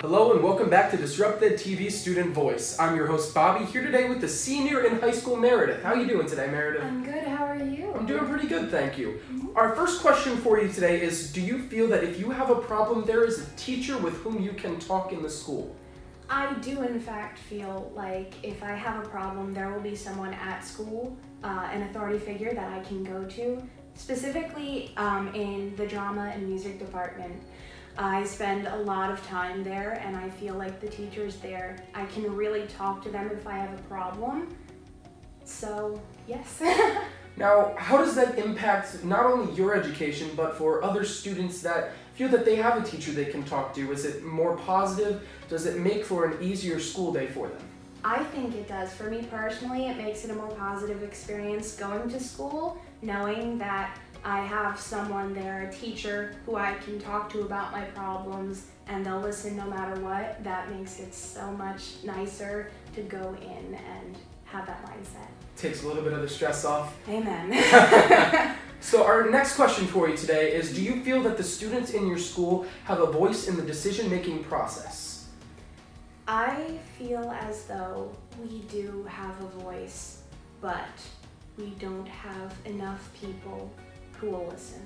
Hello and welcome back to DisruptED TV Student Voice. I'm your host Bobby, here today with the senior in high school Meredith. How are you doing today, Meredith? I'm good, how are you? I'm doing pretty good, thank you. Our first question for you today is, do you feel that if you have a problem, there is a teacher with whom you can talk in the school? I do in fact feel like if I have a problem, there will be someone at school, an authority figure that I can go to. Specifically in the drama and music department. I spend a lot of time there and I feel like the teachers there, I can really talk to them if I have a problem. So, yes. Now, how does that impact not only your education, but for other students that feel that they have a teacher they can talk to? Is it more positive? Does it make for an easier school day for them? I think it does. For me personally, it makes it a more positive experience going to school, knowing that I have someone there, a teacher, who I can talk to about my problems and they'll listen no matter what. That makes it so much nicer to go in and have that mindset. Takes a little bit of the stress off. Amen. So our next question for you today is, do you feel that the students in your school have a voice in the decision-making process? I feel as though we do have a voice, but we don't have enough people who will listen.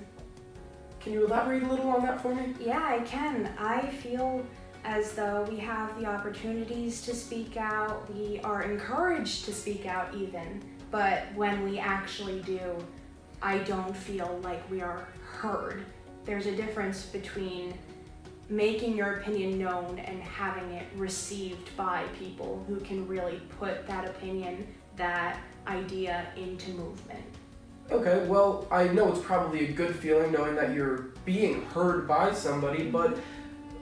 Can you elaborate a little on that for me? Yeah, I can. I feel as though we have the opportunities to speak out. We are encouraged to speak out even, but when we actually do, I don't feel like we are heard. There's a difference between making your opinion known and having it received by people who can really put that opinion, that idea into movement. Okay, well, I know it's probably a good feeling knowing that you're being heard by somebody, but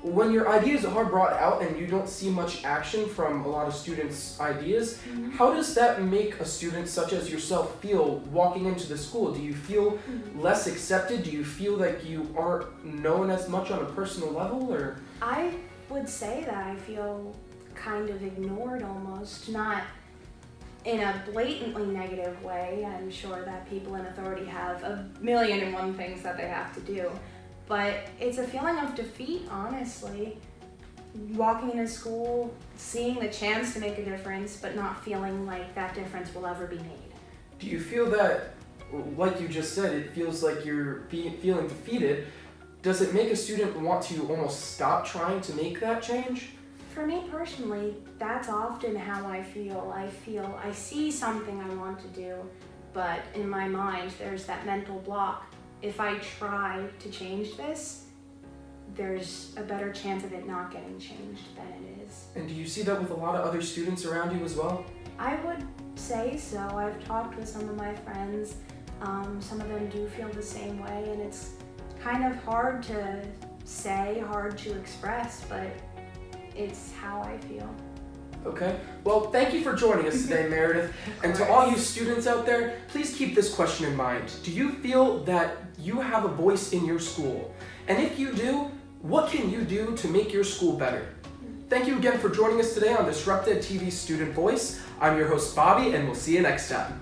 when your ideas are brought out and you don't see much action from a lot of students' ideas, how does that make a student such as yourself feel walking into the school? Do you feel less accepted? Do you feel like you aren't known as much on a personal level, or? I would say that I feel kind of ignored almost, not in a blatantly negative way. I'm sure that people in authority have a million and one things that they have to do, but it's a feeling of defeat, honestly. Walking into school, seeing the chance to make a difference, but not feeling like that difference will ever be made. Do you feel that, like you just said, it feels like you're feeling defeated? Does it make a student want to almost stop trying to make that change? For me personally, that's often how I feel. I see something I want to do, but in my mind, there's that mental block. If I try to change this, there's a better chance of it not getting changed than it is. And do you see that with a lot of other students around you as well? I would say so. I've talked with some of my friends. Some of them do feel the same way, and it's kind of hard to say, hard to express, but it's how I feel. Okay, well, thank you for joining us today, Meredith. And to all you students out there, please keep this question in mind. Do you feel that you have a voice in your school? And if you do, what can you do to make your school better? Thank you again for joining us today on DisruptED TV Student Voice. I'm your host, Bobby, and we'll see you next time.